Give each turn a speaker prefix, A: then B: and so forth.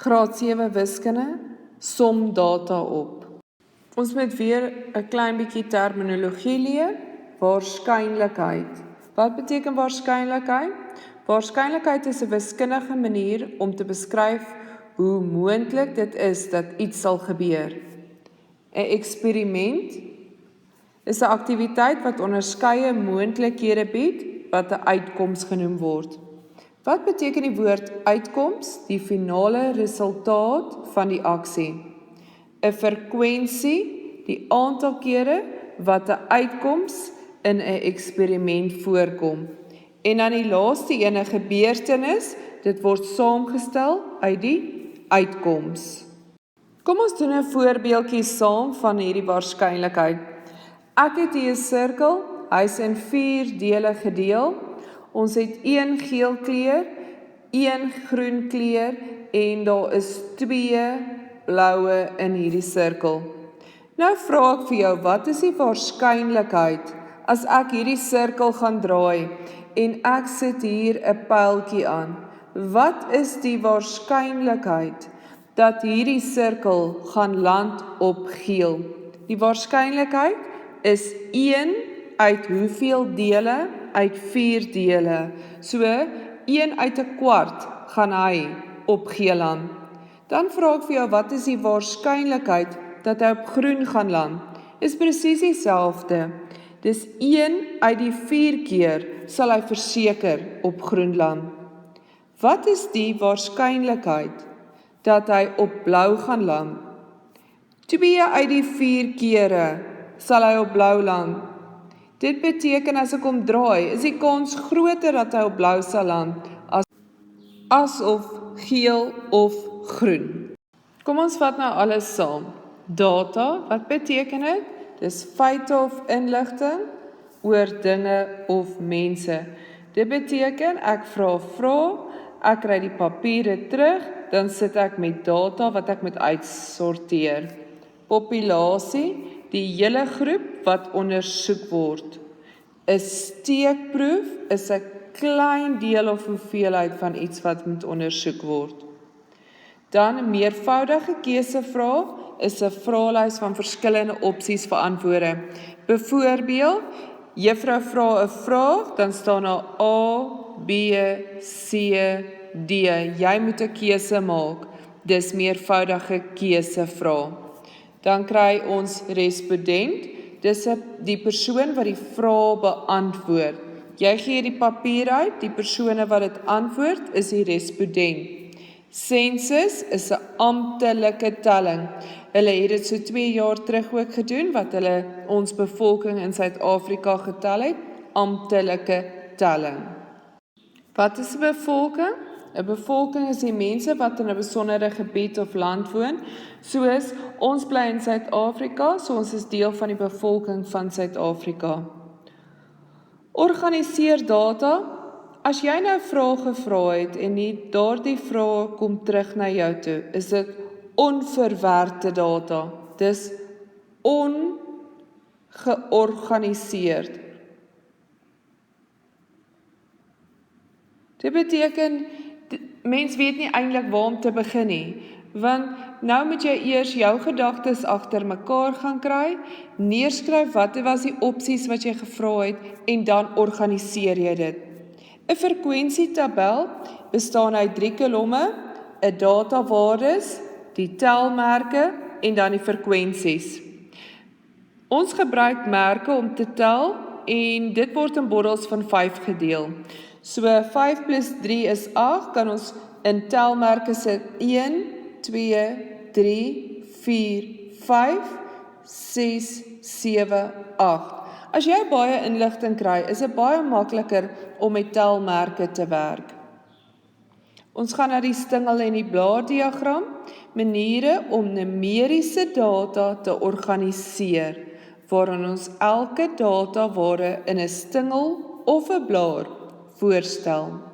A: Graad 7 wiskunde, som data op. Ons moet weer 'n klein bietjie terminologie leer. Waarskynlikheid. Wat beteken waarskynlikheid? Waarskynlikheid is 'n wiskundige manier om te beskryf hoe moontlik dit is dat iets sal gebeur. 'n Eksperiment is 'n aktiwiteit wat onderskeie moontlikhede bied wat 'n uitkoms genoem word. Wat beteken die woord uitkoms? Die finale resultaat van die aksie. 'n Frekwensie, die aantal kere wat 'n uitkoms in 'n eksperiment voorkom. En dan die laaste ene gebeurtenis, dit word saamgestel uit die uitkoms. Kom ons doen 'n voorbeeldjie saam van hierdie waarskynlikheid. Ek het hier 'n sirkel, hy's in 4 dele gedeel. Ons het 1 geel kleur, 1 groen kleur en daar is 2 bloue in hierdie sirkel. Nou vra ek vir jou, wat is die waarskynlikheid as ek hierdie sirkel gaan draai en ek sit hier 'n pyltjie aan? Wat is die waarskynlikheid dat hierdie sirkel gaan land op geel? Die waarskynlikheid is 1 uit hoeveel dele? Uit 4 dele. So 1 uit 'n kwart gaan hy op geel land. Dan vra ek vir jou, wat is die waarskynlikheid dat hy op groen gaan land? Is presies dieselfde. Dis 1 uit die 4 keer sal hy verseker op groen land. Wat is die waarskynlikheid dat hy op blou gaan land? 2 uit die 4 kere sal hy op blou land. Dit beteken as ek hom draai, is die kans groter dat hy op blou sal land as of geel of groen. Kom ons vat nou alles saam. Data, wat beteken dit? Dis feite of inligting oor dinge of mense. Dit beteken ek vra vrae, ek kry die papiere terug, dan sit ek met data wat ek moet uitsorteer. Populasie, die hele groep wat ondersoek word. 'n Steekproef is 'n klein deel of hoeveelheid van iets wat moet ondersoek word. Dan 'n meervoudige keusevraag is 'n vraelys van verskillende opsies vir antwoorde. Byvoorbeeld, juffrou vra 'n vraag, dan staan daar A, B, C, D. Jy moet 'n keuse maak. Dis meervoudige keusevraag. Dan kry ons respondent. Dis die persoon wat die vraag beantwoord. Jy gee die papier uit, die persone wat dit antwoord is die respondent. Sensus is 'n amptelike telling. Hulle het dit so 2 jaar terug ook gedoen, wat hulle ons bevolking in Suid-Afrika getel het, amptelike telling. Wat is 'n bevolking? 'n Bevolking is die mense wat in 'n besondere gebied of land woon, soos ons bly in Suid-Afrika, so ons is deel van die bevolking van Suid-Afrika. Organiseer data. As jy nou vrae gevra het en daardie vrae kom terug na jou toe, is dit onverwerkte data. Dis ongeorganiseerd. Dit beteken, mens weet nie eintlik waar om te begin nie, want nou moet jy eers jou gedagtes agter mekaar gaan kry, neerskryf wat was die opsies wat jy gevra het en dan organiseer jy dit. 'n Frekwensietabel bestaan uit 3 kolomme, 'n datawaardes, die telmerke en dan die frekwensies. Ons gebruik merke om te tel en dit word in bottels van 5 gedeel. So 5 plus 3 is 8, kan ons in telmerke sit 1, 2, 3, 4, 5, 6, 7, 8. As jy baie inligting kry, is dit baie makliker om met telmerke te werk. Ons gaan na die stingel en die blaardiagram, maniere om numeriese data te organiseer, waarin ons elke dataware in 'n stingel of 'n blaar voorstel.